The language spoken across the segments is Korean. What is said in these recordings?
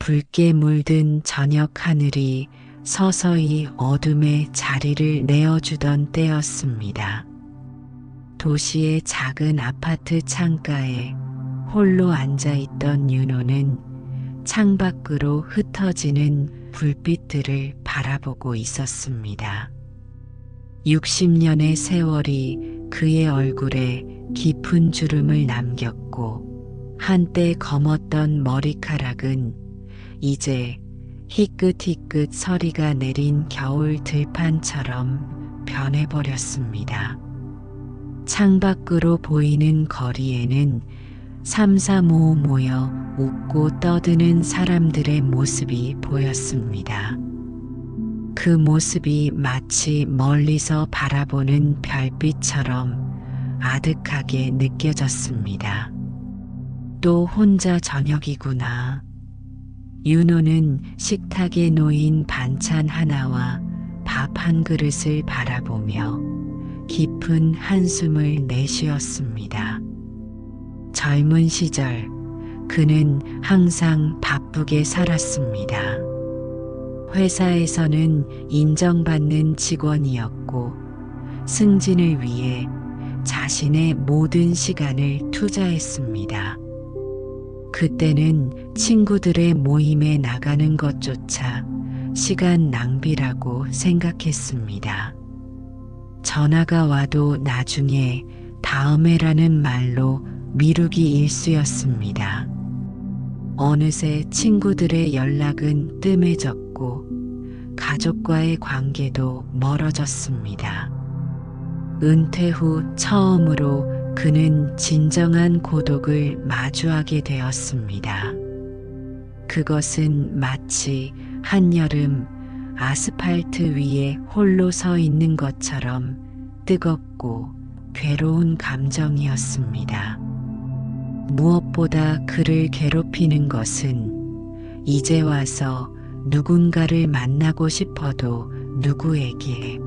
붉게 물든 저녁 하늘이 서서히 어둠에 자리를 내어주던 때였습니다. 도시의 작은 아파트 창가에 홀로 앉아있던 윤호는 창밖으로 흩어지는 불빛들을 바라보고 있었습니다. 60년의 세월이 그의 얼굴에 깊은 주름을 남겼고 한때 검었던 머리카락은 이제 희끗희끗 서리가 내린 겨울 들판처럼 변해버렸습니다. 창밖으로 보이는 거리에는 삼삼오오 모여 웃고 떠드는 사람들의 모습이 보였습니다. 그 모습이 마치 멀리서 바라보는 별빛처럼 아득하게 느껴졌습니다. 또 혼자 저녁이구나. 윤호는 식탁에 놓인 반찬 하나와 밥 한 그릇을 바라보며 깊은 한숨을 내쉬었습니다. 젊은 시절 그는 항상 바쁘게 살았습니다. 회사에서는 인정받는 직원이었고 승진을 위해 자신의 모든 시간을 투자했습니다. 그때는 친구들의 모임에 나가는 것조차 시간 낭비라고 생각했습니다. 전화가 와도 나중에 다음에라는 말로 미루기 일쑤였습니다. 어느새 친구들의 연락은 뜸해졌고 가족과의 관계도 멀어졌습니다. 은퇴 후 처음으로 그는 진정한 고독을 마주하게 되었습니다. 그것은 마치 한여름 아스팔트 위에 홀로 서 있는 것처럼 뜨겁고 괴로운 감정이었습니다. 무엇보다 그를 괴롭히는 것은 이제 와서 누군가를 만나고 싶어도 누구에게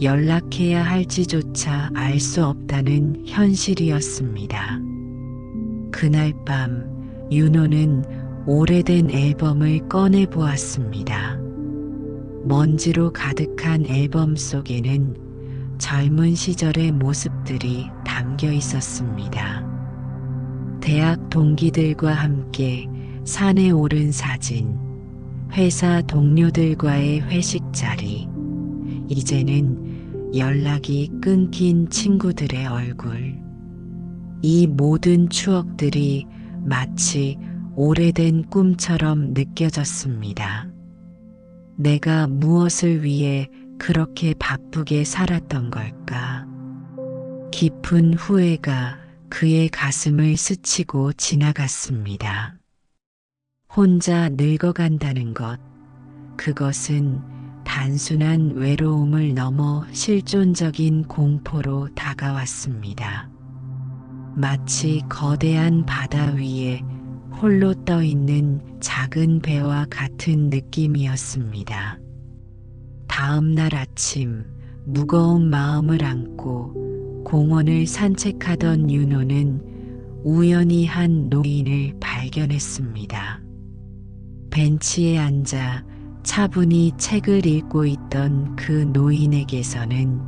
연락해야 할지조차 알 수 없다는 현실이었습니다. 그날 밤 윤호는 오래된 앨범을 꺼내 보았습니다. 먼지로 가득한 앨범 속에는 젊은 시절의 모습들이 담겨 있었습니다. 대학 동기들과 함께 산에 오른 사진, 회사 동료들과의 회식 자리, 이제는 연락이 끊긴 친구들의 얼굴. 이 모든 추억들이 마치 오래된 꿈처럼 느껴졌습니다. 내가 무엇을 위해 그렇게 바쁘게 살았던 걸까? 깊은 후회가 그의 가슴을 스치고 지나갔습니다. 혼자 늙어간다는 것, 그것은 단순한 외로움을 넘어 실존적인 공포로 다가왔습니다. 마치 거대한 바다 위에 홀로 떠 있는 작은 배와 같은 느낌이었습니다. 다음 날 아침 무거운 마음을 안고 공원을 산책하던 윤호는 우연히 한 노인을 발견했습니다. 벤치에 앉아 차분히 책을 읽고 있던 그 노인에게서는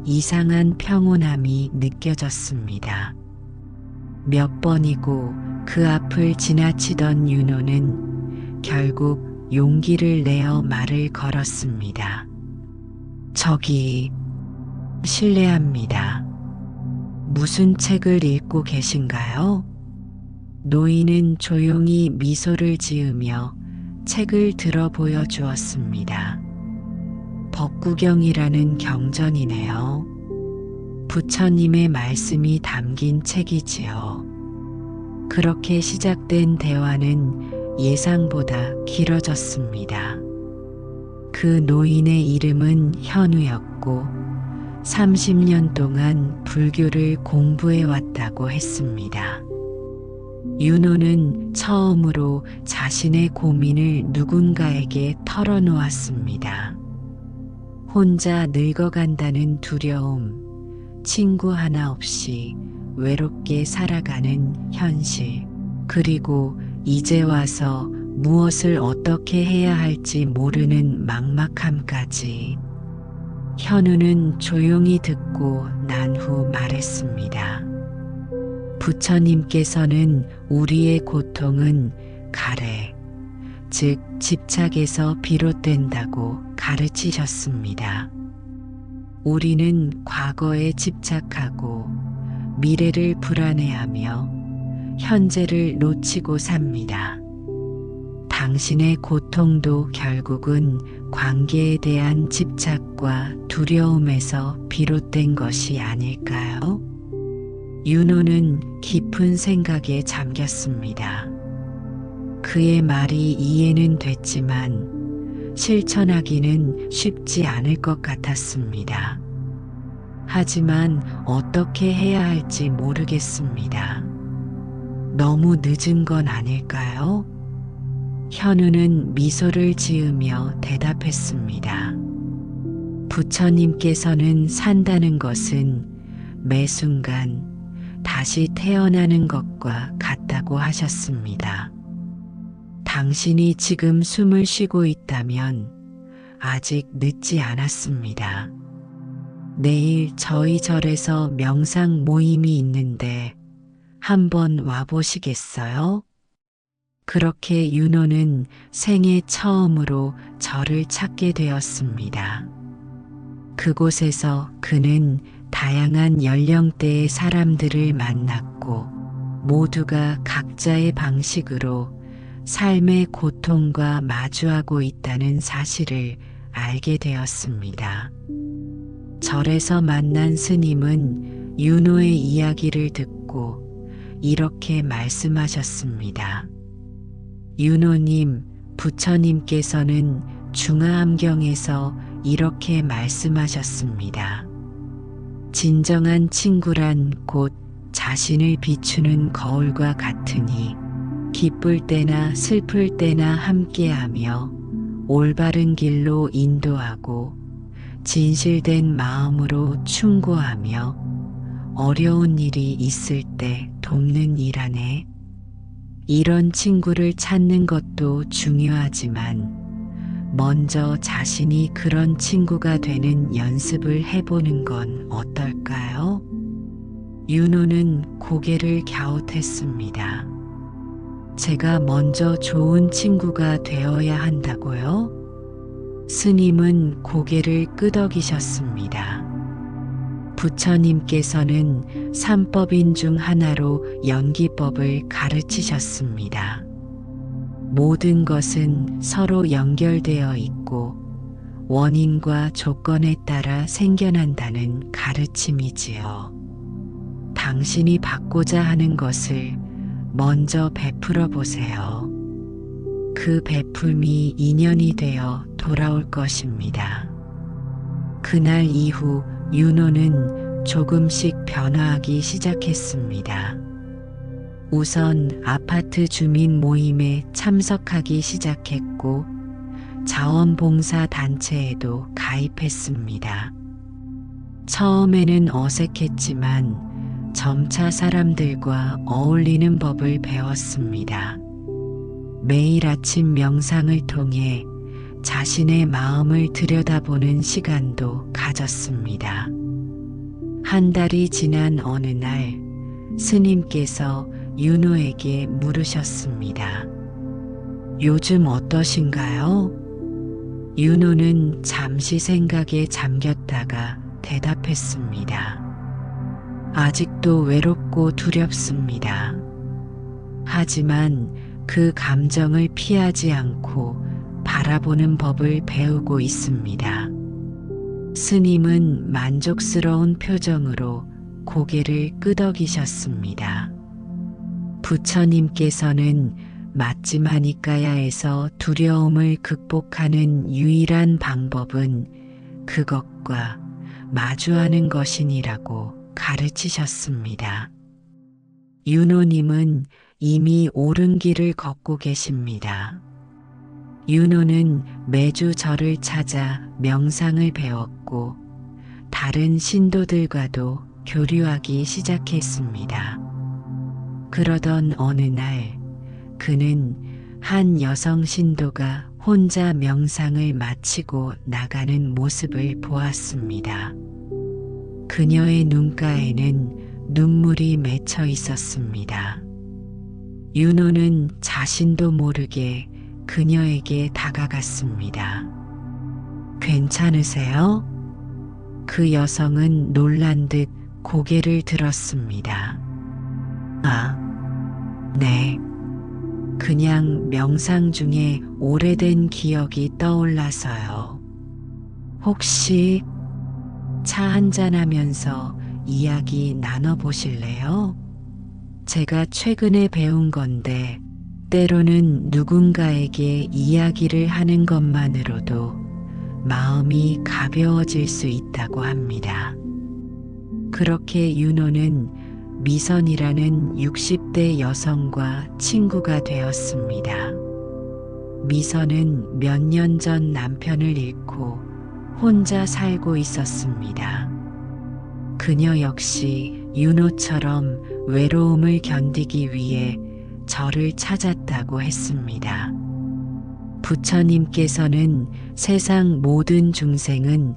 이상한 평온함이 느껴졌습니다. 몇 번이고 그 앞을 지나치던 윤호는 결국 용기를 내어 말을 걸었습니다. 저기, 실례합니다. 무슨 책을 읽고 계신가요? 노인은 조용히 미소를 지으며 책을 들어 보여주었습니다. 법구경이라는 경전이네요. 부처님의 말씀이 담긴 책이지요. 그렇게 시작된 대화는 예상보다 길어졌습니다. 그 노인의 이름은 현우였고 30년 동안 불교를 공부해 왔다고 했습니다. 윤호는 처음으로 자신의 고민을 누군가에게 털어놓았습니다. 혼자 늙어간다는 두려움, 친구 하나 없이 외롭게 살아가는 현실, 그리고 이제 와서 무엇을 어떻게 해야 할지 모르는 막막함까지. 현우는 조용히 듣고 난 후 말했습니다. 부처님께서는 우리의 고통은 가래, 즉 집착에서 비롯된다고 가르치셨습니다. 우리는 과거에 집착하고 미래를 불안해하며 현재를 놓치고 삽니다. 당신의 고통도 결국은 관계에 대한 집착과 두려움에서 비롯된 것이 아닐까요? 윤호는 깊은 생각에 잠겼습니다. 그의 말이 이해는 됐지만 실천하기는 쉽지 않을 것 같았습니다. 하지만 어떻게 해야 할지 모르겠습니다. 너무 늦은 건 아닐까요? 현우는 미소를 지으며 대답했습니다. 부처님께서는 산다는 것은 매 순간 다시 태어나는 것과 같다고 하셨습니다. 당신이 지금 숨을 쉬고 있다면 아직 늦지 않았습니다. 내일 저희 절에서 명상 모임이 있는데 한번 와보시겠어요? 그렇게 윤호는 생애 처음으로 절을 찾게 되었습니다. 그곳에서 그는 다양한 연령대의 사람들을 만났고 모두가 각자의 방식으로 삶의 고통과 마주하고 있다는 사실을 알게 되었습니다. 절에서 만난 스님은 윤호의 이야기를 듣고 이렇게 말씀하셨습니다. 윤호님, 부처님께서는 중화암경에서 이렇게 말씀하셨습니다. 진정한 친구란 곧 자신을 비추는 거울과 같으니 기쁠 때나 슬플 때나 함께하며 올바른 길로 인도하고 진실된 마음으로 충고하며 어려운 일이 있을 때 돕는 일하네. 이런 친구를 찾는 것도 중요하지만 먼저 자신이 그런 친구가 되는 연습을 해보는 건 어떨까요? 윤호는 고개를 갸웃했습니다. 제가 먼저 좋은 친구가 되어야 한다고요? 스님은 고개를 끄덕이셨습니다. 부처님께서는 삼법인 중 하나로 연기법을 가르치셨습니다. 모든 것은 서로 연결되어 있고 원인과 조건에 따라 생겨난다는 가르침이지요. 당신이 받고자 하는 것을 먼저 베풀어 보세요. 그 베풀미 인연이 되어 돌아올 것입니다. 그날 이후 윤호는 조금씩 변화하기 시작했습니다. 우선 아파트 주민 모임에 참석하기 시작했고 자원봉사 단체에도 가입했습니다. 처음에는 어색했지만 점차 사람들과 어울리는 법을 배웠습니다. 매일 아침 명상을 통해 자신의 마음을 들여다보는 시간도 가졌습니다. 한 달이 지난 어느 날 스님께서 윤호에게 물으셨습니다. 요즘 어떠신가요? 윤호는 잠시 생각에 잠겼다가 대답했습니다. 아직도 외롭고 두렵습니다. 하지만 그 감정을 피하지 않고 바라보는 법을 배우고 있습니다. 스님은 만족스러운 표정으로 고개를 끄덕이셨습니다. 부처님께서는 맞지마니까야에서 두려움을 극복하는 유일한 방법은 그것과 마주하는 것이니라고 가르치셨습니다. 윤호님은 이미 옳은 길을 걷고 계십니다. 윤호는 매주 절을 찾아 명상을 배웠고 다른 신도들과도 교류하기 시작했습니다. 그러던 어느 날 그는 한 여성 신도가 혼자 명상을 마치고 나가는 모습을 보았습니다. 그녀의 눈가에는 눈물이 맺혀 있었습니다. 윤호는 자신도 모르게 그녀에게 다가갔습니다. 괜찮으세요? 그 여성은 놀란 듯 고개를 들었습니다. 아, 네. 그냥 명상 중에 오래된 기억이 떠올라서요. 혹시 차 한잔하면서 이야기 나눠보실래요? 제가 최근에 배운 건데 때로는 누군가에게 이야기를 하는 것만으로도 마음이 가벼워질 수 있다고 합니다. 그렇게 윤호는 미선이라는 60대 여성과 친구가 되었습니다. 미선은 몇 년 전 남편을 잃고 혼자 살고 있었습니다. 그녀 역시 윤호처럼 외로움을 견디기 위해 저를 찾았다고 했습니다. 부처님께서는 세상 모든 중생은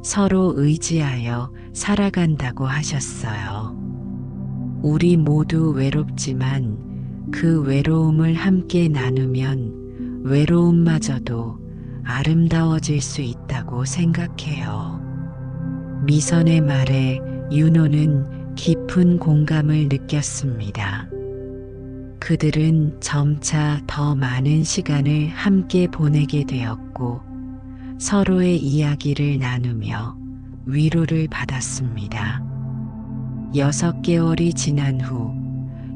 서로 의지하여 살아간다고 하셨어요. 우리 모두 외롭지만 그 외로움을 함께 나누면 외로움마저도 아름다워질 수 있다고 생각해요. 미선의 말에 윤호는 깊은 공감을 느꼈습니다. 그들은 점차 더 많은 시간을 함께 보내게 되었고 서로의 이야기를 나누며 위로를 받았습니다. 6개월이 지난 후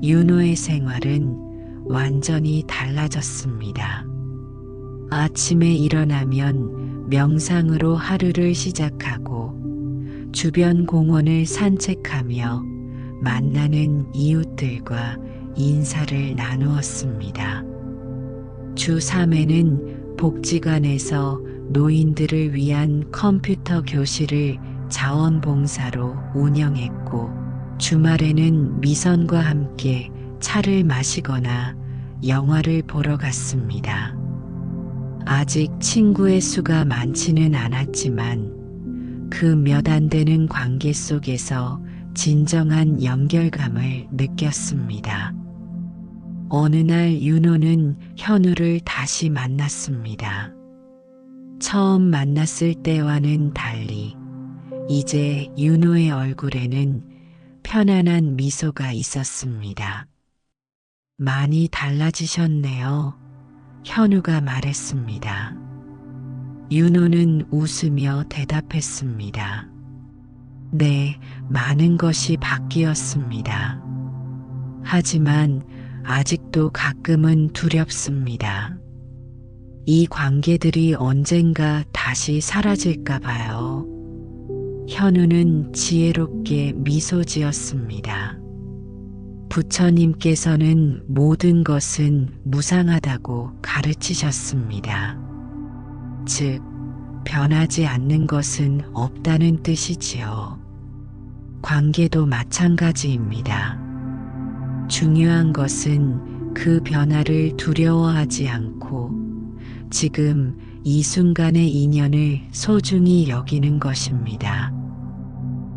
윤호의 생활은 완전히 달라졌습니다. 아침에 일어나면 명상으로 하루를 시작하고 주변 공원을 산책하며 만나는 이웃들과 인사를 나누었습니다. 주 3회는 복지관에서 노인들을 위한 컴퓨터 교실을 자원봉사로 운영했고 주말에는 미선과 함께 차를 마시거나 영화를 보러 갔습니다. 아직 친구의 수가 많지는 않았지만 그 몇 안 되는 관계 속에서 진정한 연결감을 느꼈습니다. 어느 날 윤호는 현우를 다시 만났습니다. 처음 만났을 때와는 달리 이제 윤호의 얼굴에는 편안한 미소가 있었습니다. 많이 달라지셨네요. 현우가 말했습니다. 윤호는 웃으며 대답했습니다. 네, 많은 것이 바뀌었습니다. 하지만 아직도 가끔은 두렵습니다. 이 관계들이 언젠가 다시 사라질까 봐요. 현우는 지혜롭게 미소 지었습니다. 부처님께서는 모든 것은 무상하다고 가르치셨습니다. 즉, 변하지 않는 것은 없다는 뜻이지요. 관계도 마찬가지입니다. 중요한 것은 그 변화를 두려워하지 않고 지금 이 순간의 인연을 소중히 여기는 것입니다.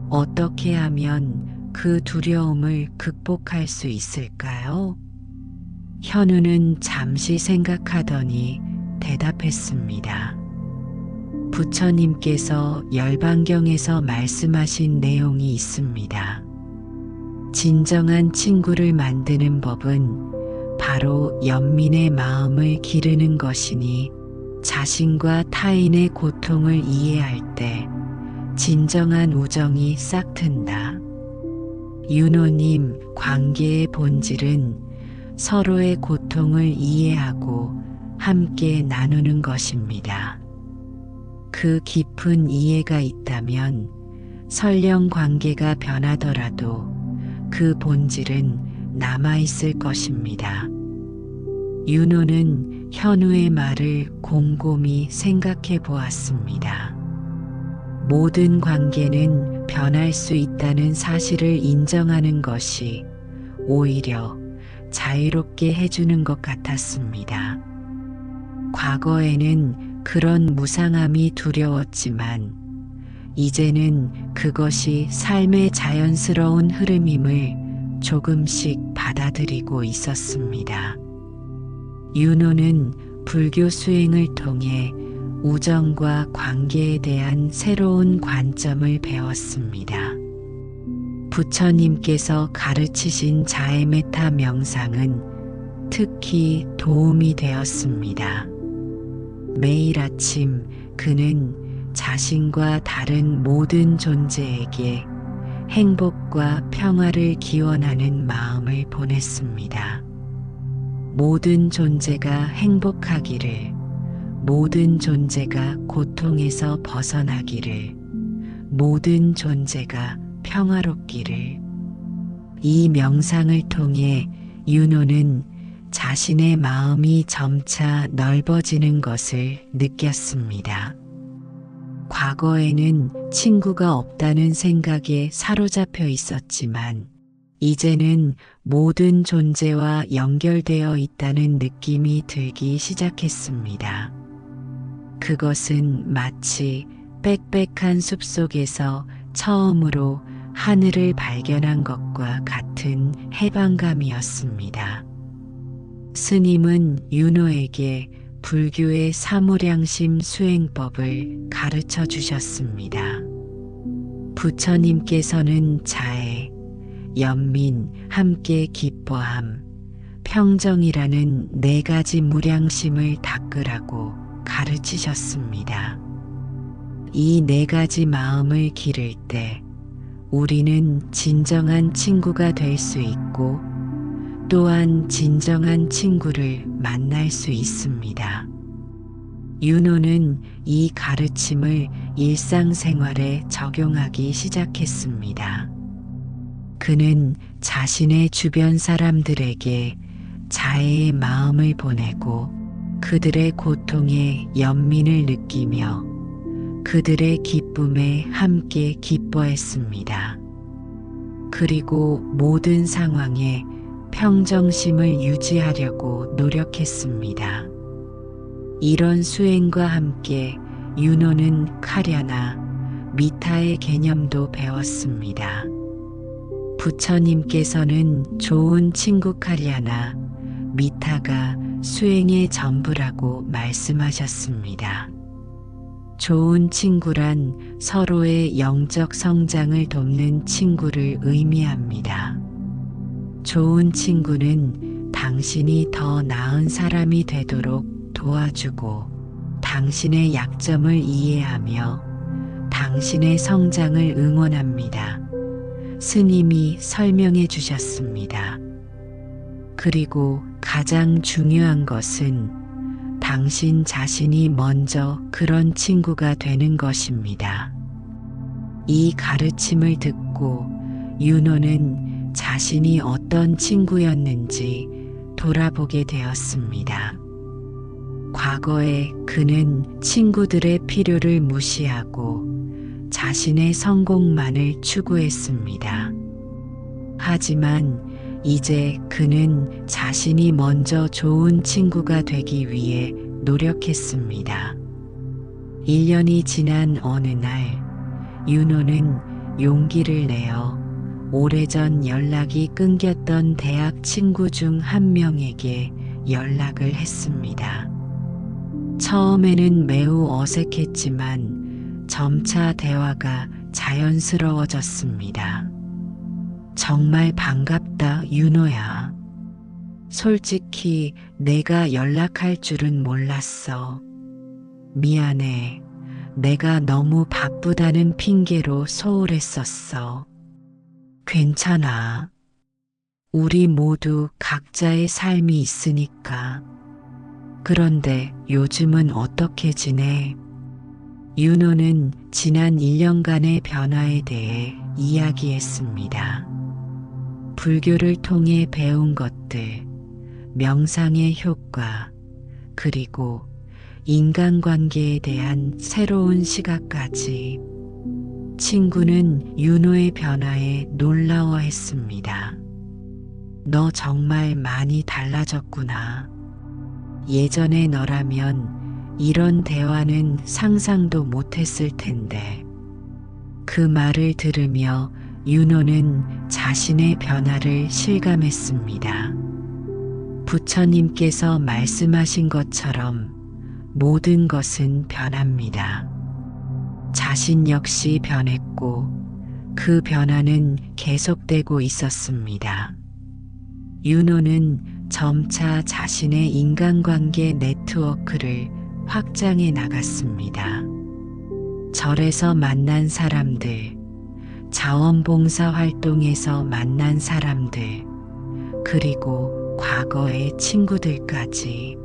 어떻게 하면 그 두려움을 극복할 수 있을까요? 현우는 잠시 생각하더니 대답했습니다. 부처님께서 열반경에서 말씀하신 내용이 있습니다. 진정한 친구를 만드는 법은 바로 연민의 마음을 기르는 것이니 자신과 타인의 고통을 이해할 때 진정한 우정이 싹튼다. 윤호님, 관계의 본질은 서로의 고통을 이해하고 함께 나누는 것입니다. 그 깊은 이해가 있다면 설령 관계가 변하더라도 그 본질은 남아있을 것입니다. 윤호는 현우의 말을 곰곰이 생각해 보았습니다. 모든 관계는 변할 수 있다는 사실을 인정하는 것이 오히려 자유롭게 해주는 것 같았습니다. 과거에는 그런 무상함이 두려웠지만 이제는 그것이 삶의 자연스러운 흐름임을 조금씩 받아들이고 있었습니다. 윤호는 불교 수행을 통해 우정과 관계에 대한 새로운 관점을 배웠습니다. 부처님께서 가르치신 자에메타 명상은 특히 도움이 되었습니다. 매일 아침 그는 자신과 다른 모든 존재에게 행복과 평화를 기원하는 마음을 보냈습니다. 모든 존재가 행복하기를, 모든 존재가 고통에서 벗어나기를, 모든 존재가 평화롭기를. 이 명상을 통해 윤호는 자신의 마음이 점차 넓어지는 것을 느꼈습니다. 과거에는 친구가 없다는 생각에 사로잡혀 있었지만 이제는 모든 존재와 연결되어 있다는 느낌이 들기 시작했습니다. 그것은 마치 빽빽한 숲속에서 처음으로 하늘을 발견한 것과 같은 해방감이었습니다. 스님은 윤호에게 불교의 사무량심 수행법을 가르쳐 주셨습니다. 부처님께서는 자애, 연민, 함께 기뻐함, 평정이라는 4가지 무량심을 닦으라고 가르치셨습니다. 이 4가지 마음을 기를 때 우리는 진정한 친구가 될 수 있고 또한 진정한 친구를 만날 수 있습니다. 윤호는 이 가르침을 일상생활에 적용하기 시작했습니다. 그는 자신의 주변 사람들에게 자애의 마음을 보내고 그들의 고통에 연민을 느끼며 그들의 기쁨에 함께 기뻐했습니다. 그리고 모든 상황에 평정심을 유지하려고 노력했습니다. 이런 수행과 함께 윤호는 카랴나, 미타의 개념도 배웠습니다. 부처님께서는 좋은 친구 카랴나, 미타가 수행의 전부라고 말씀하셨습니다. 좋은 친구란 서로의 영적 성장을 돕는 친구를 의미합니다. 좋은 친구는 당신이 더 나은 사람이 되도록 도와주고 당신의 약점을 이해하며 당신의 성장을 응원합니다. 스님이 설명해 주셨습니다. 그리고 가장 중요한 것은 당신 자신이 먼저 그런 친구가 되는 것입니다. 이 가르침을 듣고 윤호는 자신이 어떤 친구였는지 돌아보게 되었습니다. 과거에 그는 친구들의 필요를 무시하고 자신의 성공만을 추구했습니다. 하지만 이제 그는 자신이 먼저 좋은 친구가 되기 위해 노력했습니다. 1년이 지난 어느 날, 윤호는 용기를 내어 오래전 연락이 끊겼던 대학 친구 중 한 명에게 연락을 했습니다. 처음에는 매우 어색했지만 점차 대화가 자연스러워졌습니다. 정말 반갑다, 윤호야. 솔직히 내가 연락할 줄은 몰랐어. 미안해. 내가 너무 바쁘다는 핑계로 소홀했었어. 괜찮아. 우리 모두 각자의 삶이 있으니까. 그런데 요즘은 어떻게 지내? 윤호는 지난 1년간의 변화에 대해 이야기했습니다. 불교를 통해 배운 것들, 명상의 효과, 그리고 인간관계에 대한 새로운 시각까지. 친구는 윤호의 변화에 놀라워했습니다. 너 정말 많이 달라졌구나. 예전에 너라면 이런 대화는 상상도 못했을 텐데. 그 말을 들으며 윤호는 자신의 변화를 실감했습니다. 부처님께서 말씀하신 것처럼 모든 것은 변합니다. 자신 역시 변했고 그 변화는 계속되고 있었습니다. 윤호는 점차 자신의 인간관계 네트워크를 확장해 나갔습니다. 절에서 만난 사람들, 자원봉사 활동에서 만난 사람들, 그리고 과거의 친구들까지.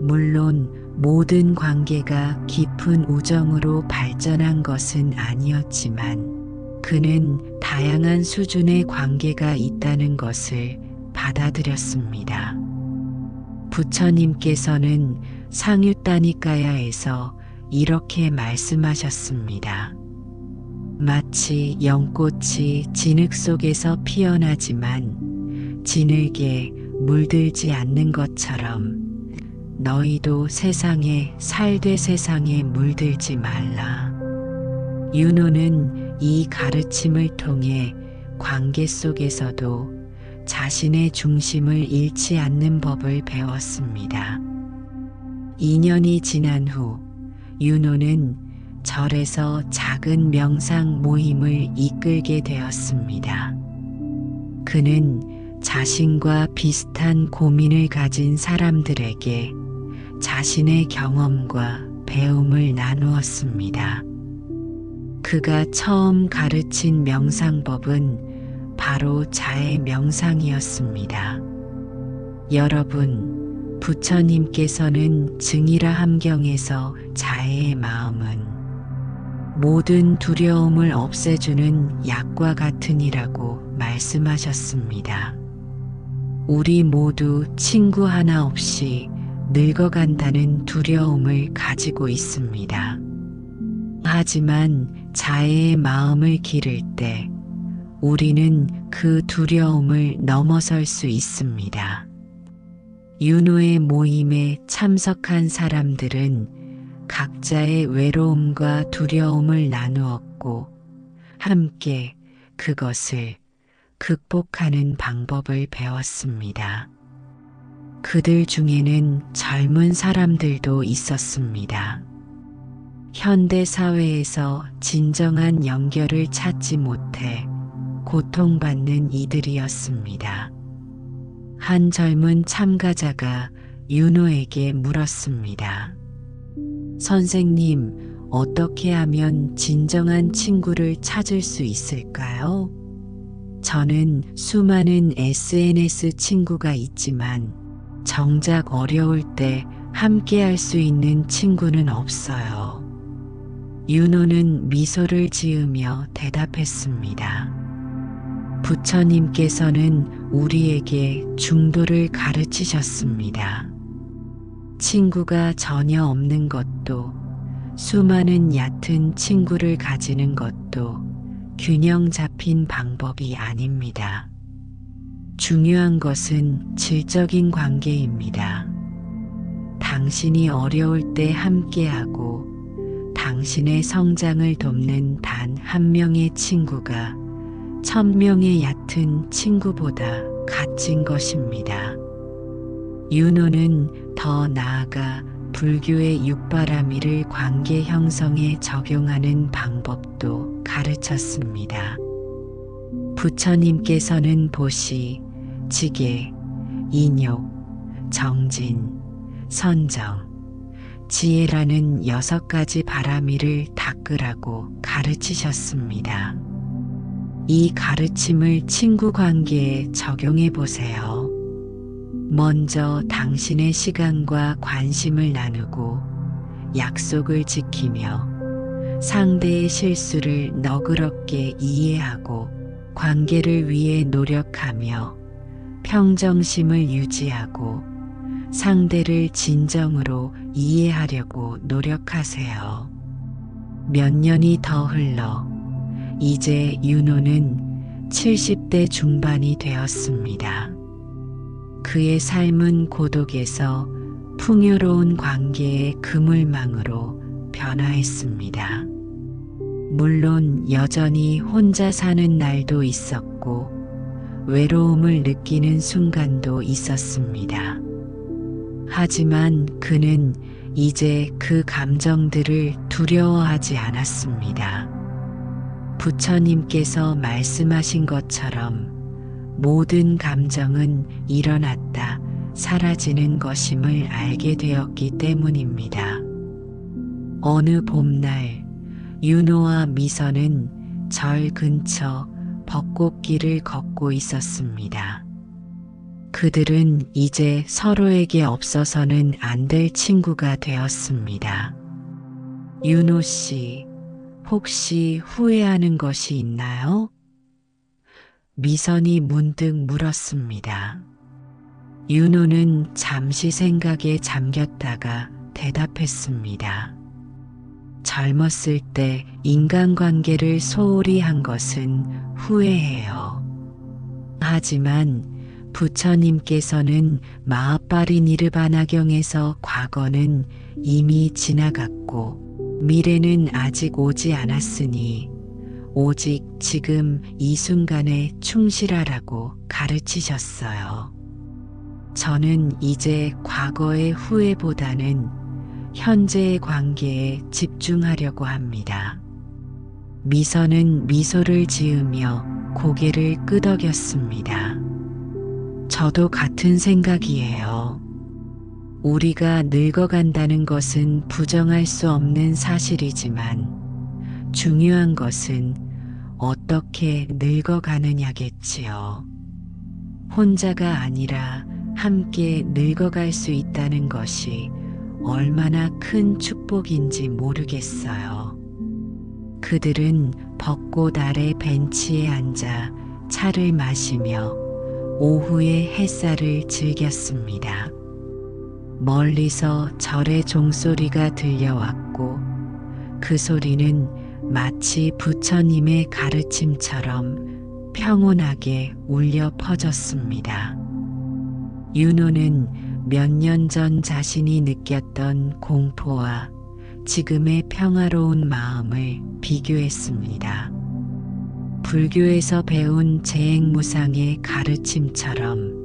물론 모든 관계가 깊은 우정으로 발전한 것은 아니었지만 그는 다양한 수준의 관계가 있다는 것을 받아들였습니다. 부처님께서는 상유따니까야에서 이렇게 말씀하셨습니다. 마치 연꽃이 진흙 속에서 피어나지만 진흙에 물들지 않는 것처럼 너희도 세상에 살되 세상에 물들지 말라. 윤호는 이 가르침을 통해 관계 속에서도 자신의 중심을 잃지 않는 법을 배웠습니다. 2년이 지난 후 윤호는 절에서 작은 명상 모임을 이끌게 되었습니다. 그는 자신과 비슷한 고민을 가진 사람들에게 자신의 경험과 배움을 나누었습니다. 그가 처음 가르친 명상법은 바로 자의 명상이었습니다. 여러분, 부처님께서는 증이라 함경에서 자의 마음은 모든 두려움을 없애주는 약과 같으니라고 말씀하셨습니다. 우리 모두 친구 하나 없이 늙어간다는 두려움을 가지고 있습니다. 하지만 자애의 마음을 기를 때 우리는 그 두려움을 넘어설 수 있습니다. 윤호의 모임에 참석한 사람들은 각자의 외로움과 두려움을 나누었고 함께 그것을 극복하는 방법을 배웠습니다. 그들 중에는 젊은 사람들도 있었습니다. 현대 사회에서 진정한 연결을 찾지 못해 고통받는 이들이었습니다. 한 젊은 참가자가 윤호에게 물었습니다. 선생님, 어떻게 하면 진정한 친구를 찾을 수 있을까요? 저는 수많은 SNS 친구가 있지만 정작 어려울 때 함께 할 수 있는 친구는 없어요. 윤호는 미소를 지으며 대답했습니다. 부처님께서는 우리에게 중도를 가르치셨습니다. 친구가 전혀 없는 것도 수많은 얕은 친구를 가지는 것도 균형 잡힌 방법이 아닙니다. 중요한 것은 질적인 관계입니다. 당신이 어려울 때 함께하고 당신의 성장을 돕는 단 한 명의 친구가 1000명의 얕은 친구보다 값진 것입니다. 윤호는 더 나아가 불교의 육바라밀을 관계 형성에 적용하는 방법도 가르쳤습니다. 부처님께서는 보시, 지계, 인욕, 정진, 선정, 지혜라는 6가지 바라밀을 닦으라고 가르치셨습니다. 이 가르침을 친구 관계에 적용해 보세요. 먼저 당신의 시간과 관심을 나누고 약속을 지키며 상대의 실수를 너그럽게 이해하고 관계를 위해 노력하며 평정심을 유지하고 상대를 진정으로 이해하려고 노력하세요. 몇 년이 더 흘러 이제 윤호는 70대 중반이 되었습니다. 그의 삶은 고독에서 풍요로운 관계의 그물망으로 변화했습니다. 물론 여전히 혼자 사는 날도 있었고 외로움을 느끼는 순간도 있었습니다. 하지만 그는 이제 그 감정들을 두려워하지 않았습니다. 부처님께서 말씀하신 것처럼 모든 감정은 일어났다 사라지는 것임을 알게 되었기 때문입니다. 어느 봄날 윤호와 미선은 절 근처 벚꽃길을 걷고 있었습니다. 그들은 이제 서로에게 없어서는 안 될 친구가 되었습니다. 윤호 씨, 혹시 후회하는 것이 있나요? 미선이 문득 물었습니다. 윤호는 잠시 생각에 잠겼다가 대답했습니다. 젊었을 때 인간관계를 소홀히 한 것은 후회해요. 하지만 부처님께서는 마하빠리 니르바나경에서 과거는 이미 지나갔고 미래는 아직 오지 않았으니 오직 지금 이 순간에 충실하라고 가르치셨어요. 저는 이제 과거의 후회보다는 현재의 관계에 집중하려고 합니다. 미선은 미소를 지으며 고개를 끄덕였습니다. 저도 같은 생각이에요. 우리가 늙어간다는 것은 부정할 수 없는 사실이지만 중요한 것은 어떻게 늙어가느냐겠지요. 혼자가 아니라 함께 늙어갈 수 있다는 것이 얼마나 큰 축복인지 모르겠어요. 그들은 벚꽃 아래 벤치에 앉아 차를 마시며 오후의 햇살을 즐겼습니다. 멀리서 절의 종소리가 들려왔고 그 소리는 마치 부처님의 가르침처럼 평온하게 울려 퍼졌습니다. 윤호는 몇 년 전 자신이 느꼈던 공포와 지금의 평화로운 마음을 비교했습니다. 불교에서 배운 재행무상의 가르침처럼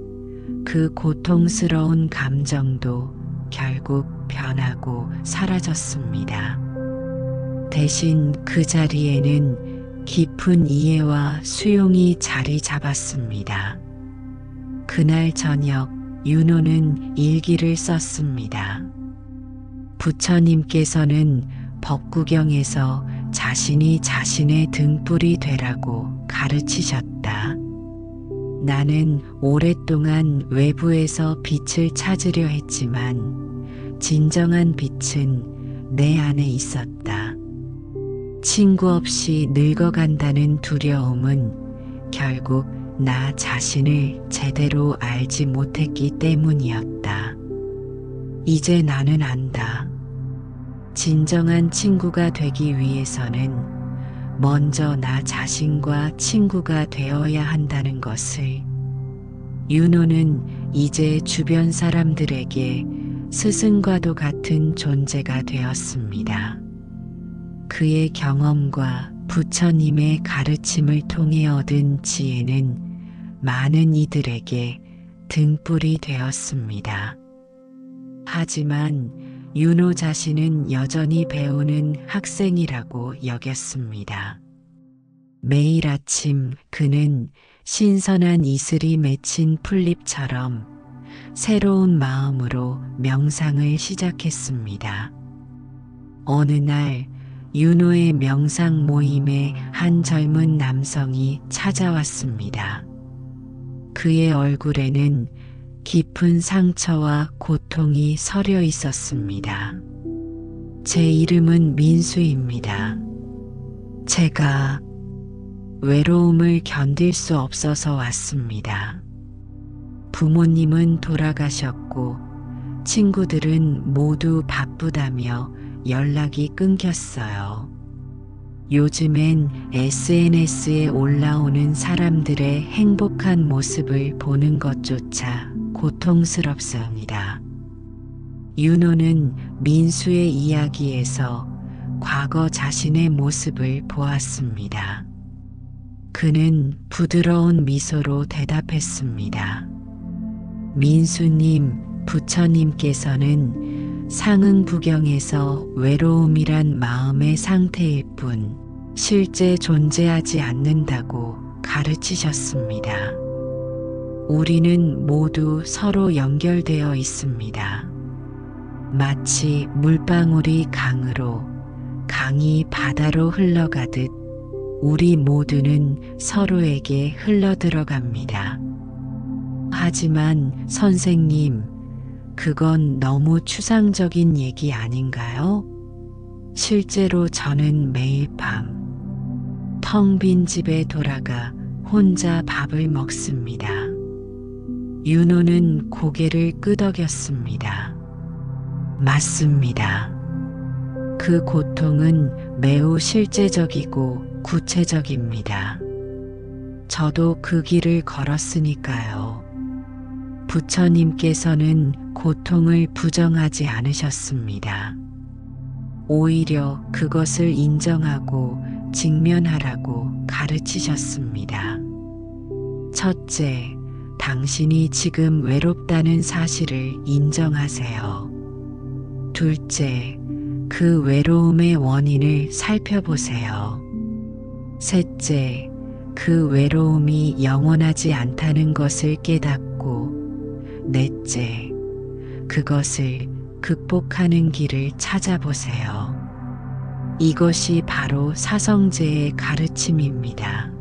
그 고통스러운 감정도 결국 변하고 사라졌습니다. 대신 그 자리에는 깊은 이해와 수용이 자리 잡았습니다. 그날 저녁 윤호는 일기를 썼습니다. 부처님께서는 법구경에서 자신이 자신의 등불이 되라고 가르치셨다. 나는 오랫동안 외부에서 빛을 찾으려 했지만 진정한 빛은 내 안에 있었다. 친구 없이 늙어간다는 두려움은 결국 나 자신을 제대로 알지 못했기 때문이었다. 이제 나는 안다. 진정한 친구가 되기 위해서는 먼저 나 자신과 친구가 되어야 한다는 것을. 윤호는 이제 주변 사람들에게 스승과도 같은 존재가 되었습니다. 그의 경험과 부처님의 가르침을 통해 얻은 지혜는 많은 이들에게 등불이 되었습니다. 하지만 윤호 자신은 여전히 배우는 학생이라고 여겼습니다. 매일 아침 그는 신선한 이슬이 맺힌 풀잎처럼 새로운 마음으로 명상을 시작했습니다. 어느 날 윤호의 명상 모임에 한 젊은 남성이 찾아왔습니다. 그의 얼굴에는 깊은 상처와 고통이 서려 있었습니다. 제 이름은 민수입니다. 제가 외로움을 견딜 수 없어서 왔습니다. 부모님은 돌아가셨고 친구들은 모두 바쁘다며 연락이 끊겼어요. 요즘엔 SNS에 올라오는 사람들의 행복한 모습을 보는 것조차 고통스럽습니다. 윤호는 민수의 이야기에서 과거 자신의 모습을 보았습니다. 그는 부드러운 미소로 대답했습니다. 민수님, 부처님께서는 상응부경에서 외로움이란 마음의 상태일 뿐 실제 존재하지 않는다고 가르치셨습니다. 우리는 모두 서로 연결되어 있습니다. 마치 물방울이 강으로, 강이 바다로 흘러가듯 우리 모두는 서로에게 흘러들어갑니다. 하지만 선생님, 그건 너무 추상적인 얘기 아닌가요? 실제로 저는 매일 밤 텅 빈 집에 돌아가 혼자 밥을 먹습니다. 윤호는 고개를 끄덕였습니다. 맞습니다. 그 고통은 매우 실제적이고 구체적입니다. 저도 그 길을 걸었으니까요. 부처님께서는 고통을 부정하지 않으셨습니다. 오히려 그것을 인정하고 직면하라고 가르치셨습니다. 첫째, 당신이 지금 외롭다는 사실을 인정하세요. 둘째, 그 외로움의 원인을 살펴보세요. 셋째, 그 외로움이 영원하지 않다는 것을 깨닫고, 넷째, 그것을 극복하는 길을 찾아보세요. 이것이 바로 사성제의 가르침입니다.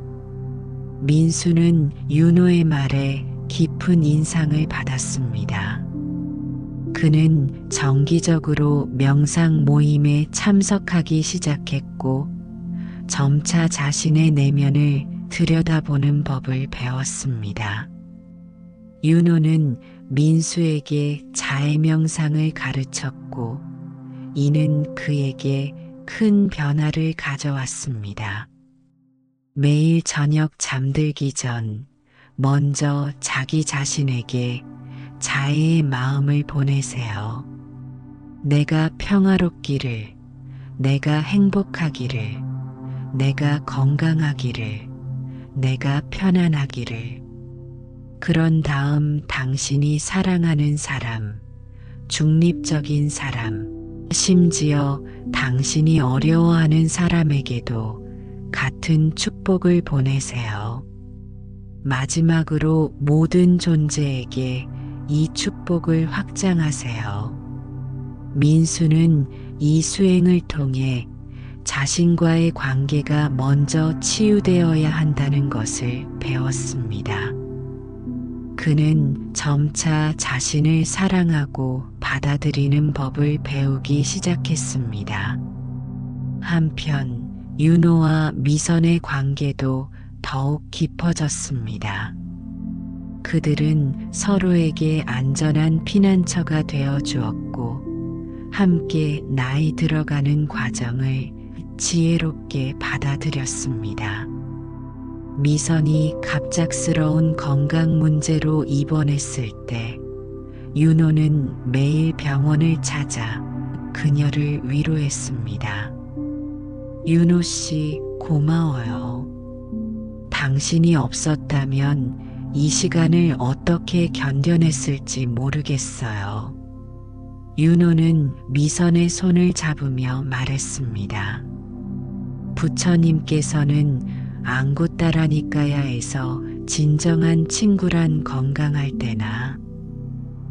민수는 윤호의 말에 깊은 인상을 받았습니다. 그는 정기적으로 명상 모임에 참석하기 시작했고, 점차 자신의 내면을 들여다보는 법을 배웠습니다. 윤호는 민수에게 자해명상을 가르쳤고, 이는 그에게 큰 변화를 가져왔습니다. 매일 저녁 잠들기 전 먼저 자기 자신에게 자애의 마음을 보내세요. 내가 평화롭기를, 내가 행복하기를, 내가 건강하기를, 내가 편안하기를. 그런 다음 당신이 사랑하는 사람, 중립적인 사람, 심지어 당신이 어려워하는 사람에게도 같은 축복을 보내세요. 마지막으로 모든 존재에게 이 축복을 확장하세요. 민수는 이 수행을 통해 자신과의 관계가 먼저 치유되어야 한다는 것을 배웠습니다. 그는 점차 자신을 사랑하고 받아들이는 법을 배우기 시작했습니다. 한편 윤호와 미선의 관계도 더욱 깊어졌습니다. 그들은 서로에게 안전한 피난처가 되어 주었고, 함께 나이 들어가는 과정을 지혜롭게 받아들였습니다. 미선이 갑작스러운 건강 문제로 입원했을 때 윤호는 매일 병원을 찾아 그녀를 위로했습니다. 윤호 씨, 고마워요. 당신이 없었다면 이 시간을 어떻게 견뎌냈을지 모르겠어요. 윤호는 미선의 손을 잡으며 말했습니다. 부처님께서는 앙구따라니까야에서 진정한 친구란 건강할 때나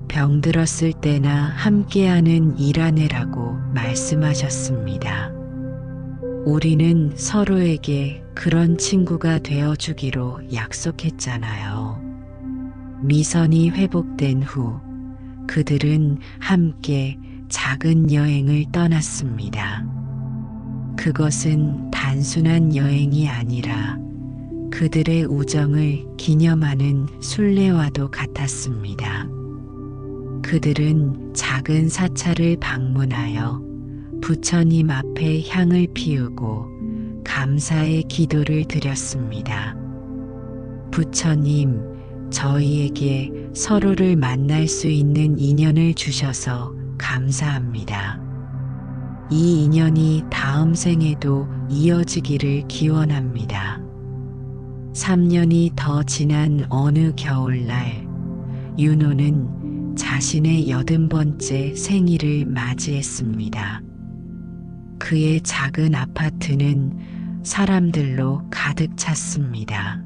병들었을 때나 함께하는 일하네라고 말씀하셨습니다. 우리는 서로에게 그런 친구가 되어주기로 약속했잖아요. 미선이 회복된 후 그들은 함께 작은 여행을 떠났습니다. 그것은 단순한 여행이 아니라 그들의 우정을 기념하는 순례와도 같았습니다. 그들은 작은 사찰을 방문하여 부처님 앞에 향을 피우고 감사의 기도를 드렸습니다. 부처님, 저희에게 서로를 만날 수 있는 인연을 주셔서 감사합니다. 이 인연이 다음 생에도 이어지기를 기원합니다. 3년이 더 지난 어느 겨울날, 윤호는 자신의 80번째 생일을 맞이했습니다. 그의 작은 아파트는 사람들로 가득 찼습니다.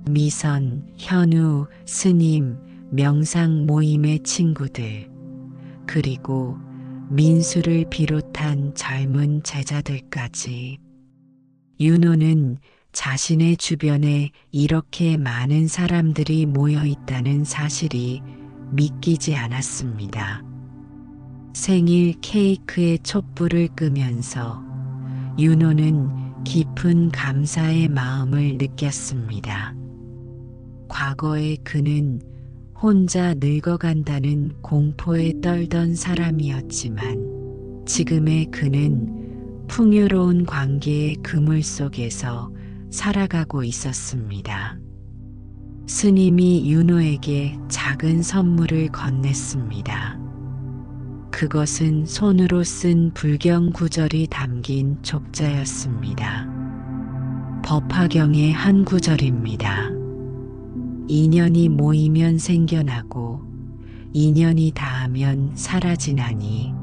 미선, 현우, 스님, 명상 모임의 친구들, 그리고 민수를 비롯한 젊은 제자들까지. 윤호는 자신의 주변에 이렇게 많은 사람들이 모여 있다는 사실이 믿기지 않았습니다. 생일 케이크에 촛불을 끄면서 윤호는 깊은 감사의 마음을 느꼈습니다. 과거에 그는 혼자 늙어간다는 공포에 떨던 사람이었지만 지금의 그는 풍요로운 관계의 그물 속에서 살아가고 있었습니다. 스님이 윤호에게 작은 선물을 건넸습니다. 그것은 손으로 쓴 불경 구절이 담긴 족자였습니다. 법화경의 한 구절입니다. 인연이 모이면 생겨나고 인연이 닿으면 사라지나니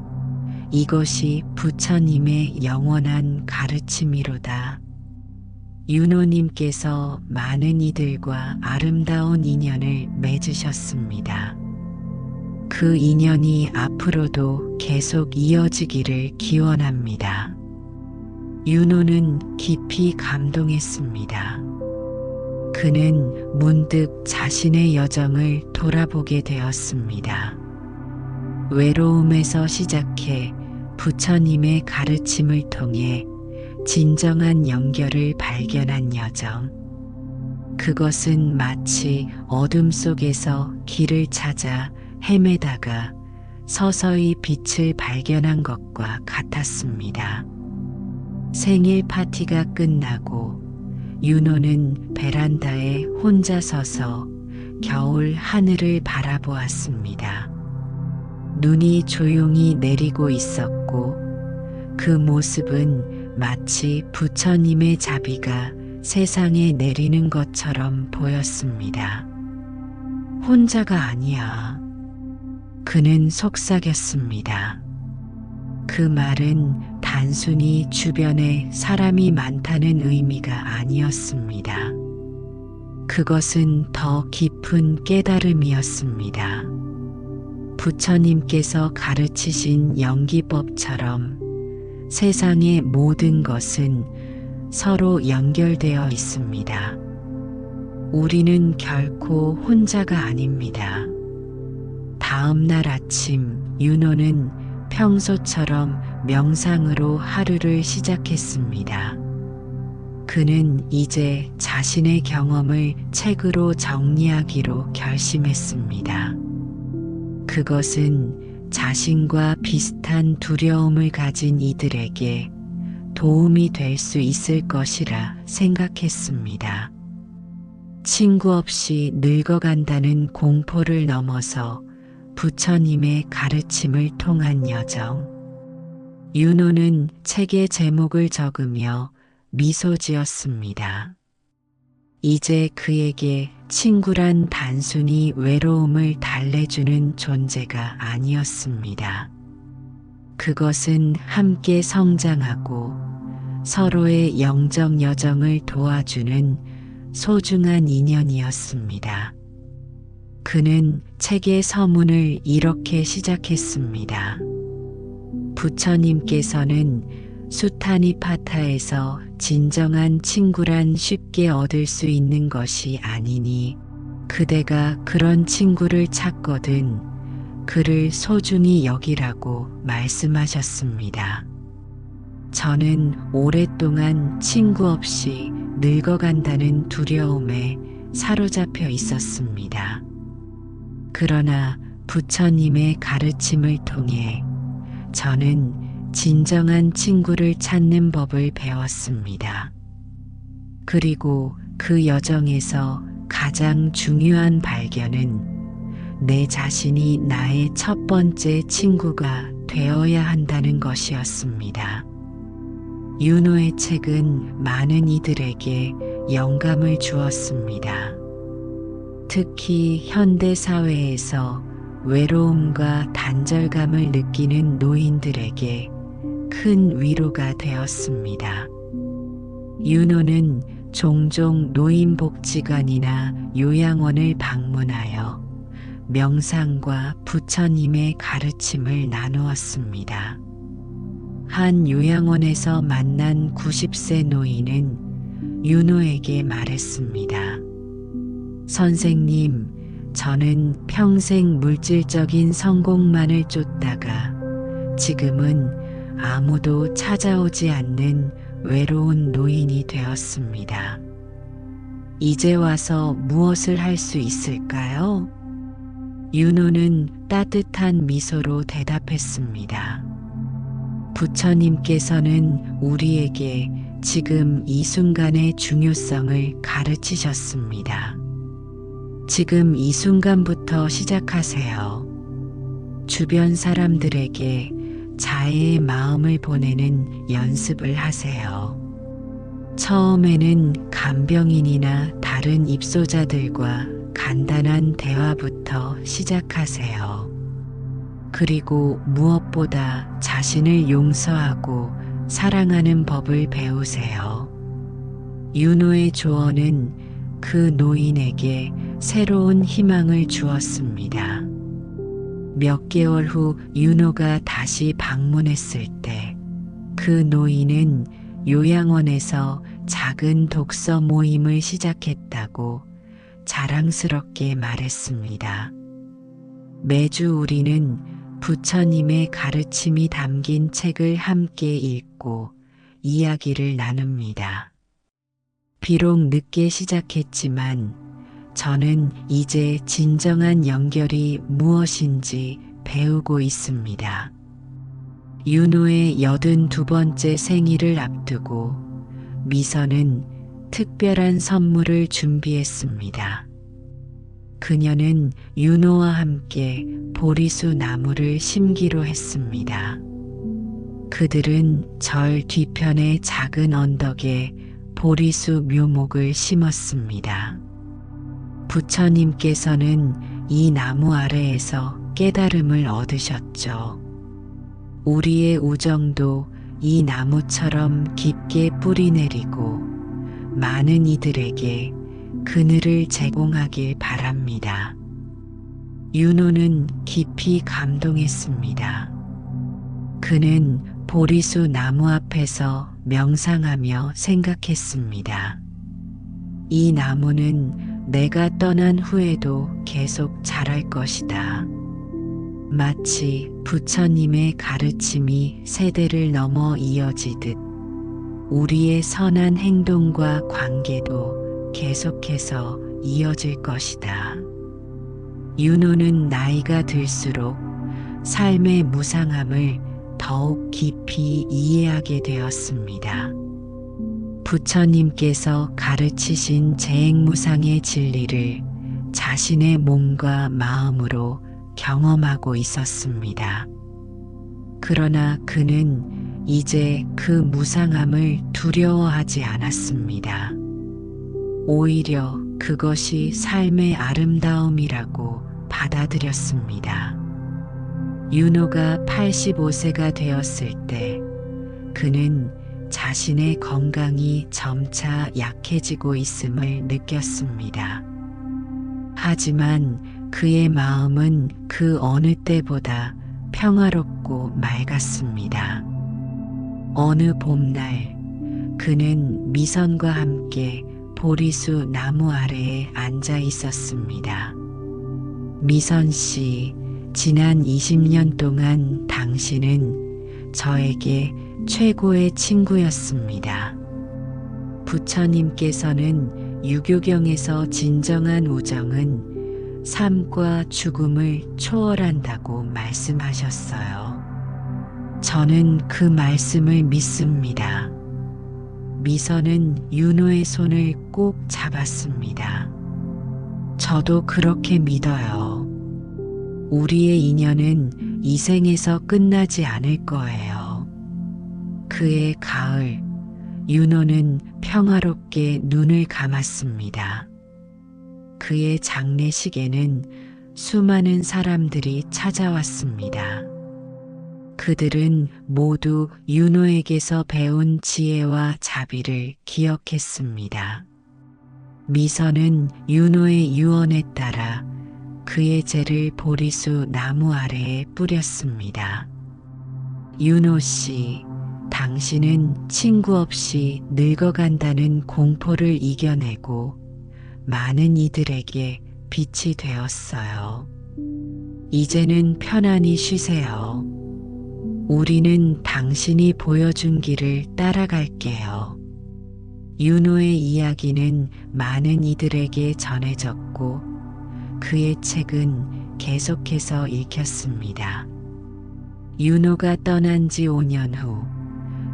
이것이 부처님의 영원한 가르침이로다. 윤호님께서 많은 이들과 아름다운 인연을 맺으셨습니다. 그 인연이 앞으로도 계속 이어지기를 기원합니다. 윤호는 깊이 감동했습니다. 그는 문득 자신의 여정을 돌아보게 되었습니다. 외로움에서 시작해 부처님의 가르침을 통해 진정한 연결을 발견한 여정. 그것은 마치 어둠 속에서 길을 찾아 헤매다가 서서히 빛을 발견한 것과 같았습니다. 생일 파티가 끝나고 윤호는 베란다에 혼자 서서 겨울 하늘을 바라보았습니다. 눈이 조용히 내리고 있었고 그 모습은 마치 부처님의 자비가 세상에 내리는 것처럼 보였습니다. 혼자가 아니야. 그는 속삭였습니다. 그 말은 단순히 주변에 사람이 많다는 의미가 아니었습니다. 그것은 더 깊은 깨달음이었습니다. 부처님께서 가르치신 연기법처럼 세상의 모든 것은 서로 연결되어 있습니다. 우리는 결코 혼자가 아닙니다. 다음 날 아침 윤호는 평소처럼 명상으로 하루를 시작했습니다. 그는 이제 자신의 경험을 책으로 정리하기로 결심했습니다. 그것은 자신과 비슷한 두려움을 가진 이들에게 도움이 될 수 있을 것이라 생각했습니다. 친구 없이 늙어간다는 공포를 넘어서 부처님의 가르침을 통한 여정. 윤호는 책의 제목을 적으며 미소 지었습니다. 이제 그에게 친구란 단순히 외로움을 달래주는 존재가 아니었습니다. 그것은 함께 성장하고 서로의 영적 여정을 도와주는 소중한 인연이었습니다. 그는 책의 서문을 이렇게 시작했습니다. 부처님께서는 수타니파타에서 진정한 친구란 쉽게 얻을 수 있는 것이 아니니 그대가 그런 친구를 찾거든 그를 소중히 여기라고 말씀하셨습니다. 저는 오랫동안 친구 없이 늙어간다는 두려움에 사로잡혀 있었습니다. 그러나 부처님의 가르침을 통해 저는 진정한 친구를 찾는 법을 배웠습니다. 그리고 그 여정에서 가장 중요한 발견은 내 자신이 나의 첫 번째 친구가 되어야 한다는 것이었습니다. 윤호의 책은 많은 이들에게 영감을 주었습니다. 특히 현대 사회에서 외로움과 단절감을 느끼는 노인들에게 큰 위로가 되었습니다. 윤호는 종종 노인복지관이나 요양원을 방문하여 명상과 부처님의 가르침을 나누었습니다. 한 요양원에서 만난 90세 노인은 윤호에게 말했습니다. 선생님, 저는 평생 물질적인 성공만을 쫓다가 지금은 아무도 찾아오지 않는 외로운 노인이 되었습니다. 이제 와서 무엇을 할 수 있을까요? 윤호는 따뜻한 미소로 대답했습니다. 부처님께서는 우리에게 지금 이 순간의 중요성을 가르치셨습니다. 지금 이 순간부터 시작하세요. 주변 사람들에게 자애의 마음을 보내는 연습을 하세요. 처음에는 간병인이나 다른 입소자들과 간단한 대화부터 시작하세요. 그리고 무엇보다 자신을 용서하고 사랑하는 법을 배우세요. 윤호의 조언은 그 노인에게 새로운 희망을 주었습니다. 몇 개월 후 윤호가 다시 방문했을 때 그 노인은 요양원에서 작은 독서 모임을 시작했다고 자랑스럽게 말했습니다. 매주 우리는 부처님의 가르침이 담긴 책을 함께 읽고 이야기를 나눕니다. 비록 늦게 시작했지만 저는 이제 진정한 연결이 무엇인지 배우고 있습니다. 윤호의 82번째 생일을 앞두고 미선은 특별한 선물을 준비했습니다. 그녀는 윤호와 함께 보리수 나무를 심기로 했습니다. 그들은 절 뒤편의 작은 언덕에 보리수 묘목을 심었습니다. 부처님께서는 이 나무 아래에서 깨달음을 얻으셨죠. 우리의 우정도 이 나무처럼 깊게 뿌리내리고 많은 이들에게 그늘을 제공하길 바랍니다. 윤호는 깊이 감동했습니다. 그는 보리수 나무 앞에서 명상하며 생각했습니다. 이 나무는 내가 떠난 후에도 계속 자랄 것이다. 마치 부처님의 가르침이 세대를 넘어 이어지듯 우리의 선한 행동과 관계도 계속해서 이어질 것이다. 윤호는 나이가 들수록 삶의 무상함을 더욱 깊이 이해하게 되었습니다. 부처님께서 가르치신 재행무상의 진리를 자신의 몸과 마음으로 경험하고 있었습니다. 그러나 그는 이제 그 무상함을 두려워하지 않았습니다. 오히려 그것이 삶의 아름다움이라고 받아들였습니다. 윤호가 85세가 되었을 때 그는 자신의 건강이 점차 약해지고 있음을 느꼈습니다. 하지만 그의 마음은 그 어느 때보다 평화롭고 맑았습니다. 어느 봄날 그는 미선과 함께 보리수 나무 아래에 앉아 있었습니다. 미선 씨, 지난 20년 동안 당신은 저에게 최고의 친구였습니다. 부처님께서는 유교경에서 진정한 우정은 삶과 죽음을 초월한다고 말씀하셨어요. 저는 그 말씀을 믿습니다. 미선은 윤호의 손을 꼭 잡았습니다. 저도 그렇게 믿어요. 우리의 인연은 이 생에서 끝나지 않을 거예요. 그해 가을, 윤호는 평화롭게 눈을 감았습니다. 그의 장례식에는 수많은 사람들이 찾아왔습니다. 그들은 모두 윤호에게서 배운 지혜와 자비를 기억했습니다. 미선은 윤호의 유언에 따라 그의 죄를 보리수 나무 아래에 뿌렸습니다. 윤호 씨, 당신은 친구 없이 늙어간다는 공포를 이겨내고 많은 이들에게 빛이 되었어요. 이제는 편안히 쉬세요. 우리는 당신이 보여준 길을 따라갈게요. 윤호의 이야기는 많은 이들에게 전해졌고 그의 책은 계속해서 읽혔습니다. 윤호가 떠난 지 5년 후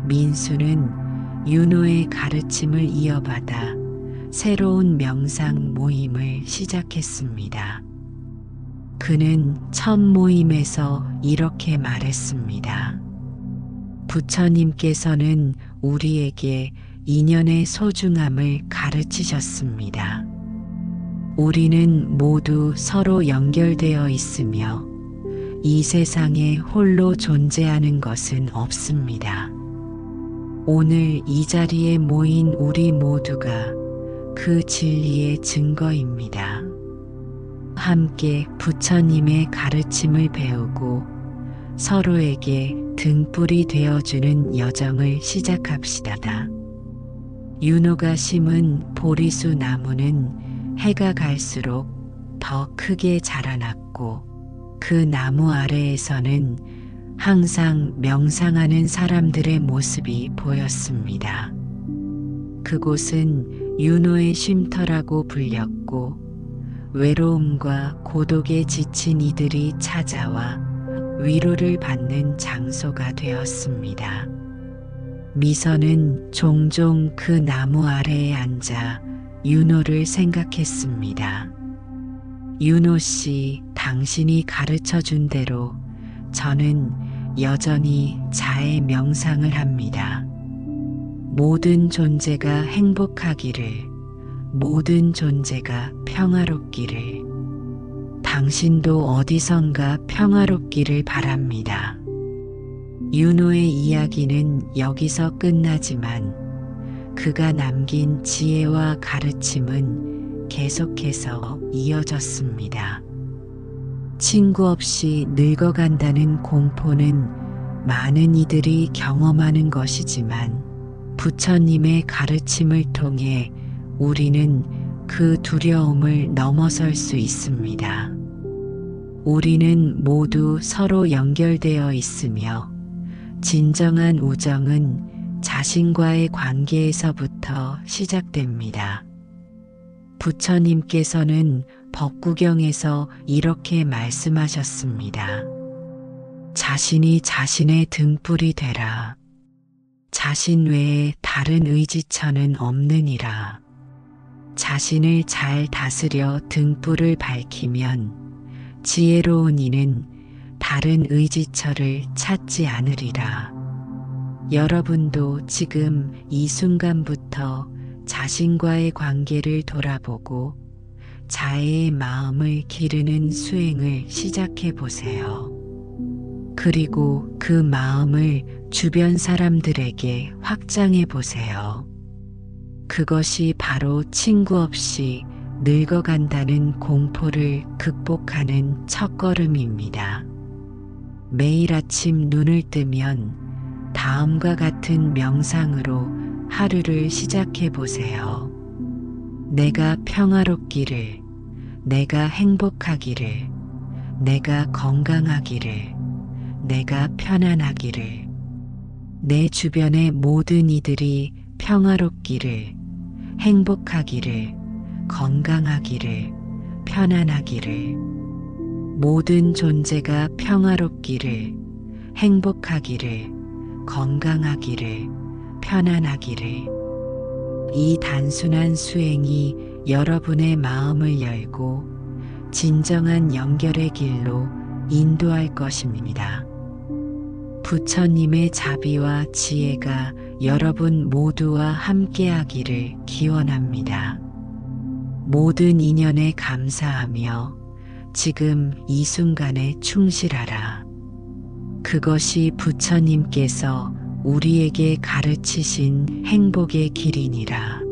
민수는 윤호의 가르침을 이어받아 새로운 명상 모임을 시작했습니다. 그는 첫 모임에서 이렇게 말했습니다. 부처님께서는 우리에게 인연의 소중함을 가르치셨습니다. 우리는 모두 서로 연결되어 있으며 이 세상에 홀로 존재하는 것은 없습니다. 오늘 이 자리에 모인 우리 모두가 그 진리의 증거입니다. 함께 부처님의 가르침을 배우고 서로에게 등불이 되어주는 여정을 시작합시다. 윤호가 심은 보리수 나무는 해가 갈수록 더 크게 자라났고 그 나무 아래에서는 항상 명상하는 사람들의 모습이 보였습니다. 그곳은 윤호의 쉼터라고 불렸고 외로움과 고독에 지친 이들이 찾아와 위로를 받는 장소가 되었습니다. 미선은 종종 그 나무 아래에 앉아 윤호를 생각했습니다. 윤호 씨, 당신이 가르쳐 준 대로 저는 여전히 자해 명상을 합니다. 모든 존재가 행복하기를, 모든 존재가 평화롭기를, 당신도 어디선가 평화롭기를 바랍니다. 윤호의 이야기는 여기서 끝나지만 그가 남긴 지혜와 가르침은 계속해서 이어졌습니다. 친구 없이 늙어간다는 공포는 많은 이들이 경험하는 것이지만 부처님의 가르침을 통해 우리는 그 두려움을 넘어설 수 있습니다. 우리는 모두 서로 연결되어 있으며 진정한 우정은 자신과의 관계에서부터 시작됩니다. 부처님께서는 법구경에서 이렇게 말씀하셨습니다. 자신이 자신의 등불이 되라. 자신 외에 다른 의지처는 없느니라. 자신을 잘 다스려 등불을 밝히면 지혜로운 이는 다른 의지처를 찾지 않으리라. 여러분도 지금 이 순간부터 자신과의 관계를 돌아보고 자애의 마음을 기르는 수행을 시작해 보세요. 그리고 그 마음을 주변 사람들에게 확장해 보세요. 그것이 바로 친구 없이 늙어간다는 공포를 극복하는 첫걸음입니다. 매일 아침 눈을 뜨면 다음과 같은 명상으로 하루를 시작해 보세요. 내가 평화롭기를, 내가 행복하기를, 내가 건강하기를, 내가 편안하기를, 내 주변의 모든 이들이 평화롭기를, 행복하기를, 건강하기를, 편안하기를, 모든 존재가 평화롭기를, 행복하기를, 건강하기를, 편안하기를. 이 단순한 수행이 여러분의 마음을 열고 진정한 연결의 길로 인도할 것입니다. 부처님의 자비와 지혜가 여러분 모두와 함께하기를 기원합니다. 모든 인연에 감사하며 지금 이 순간에 충실하라. 그것이 부처님께서 우리에게 가르치신 행복의 길이니라.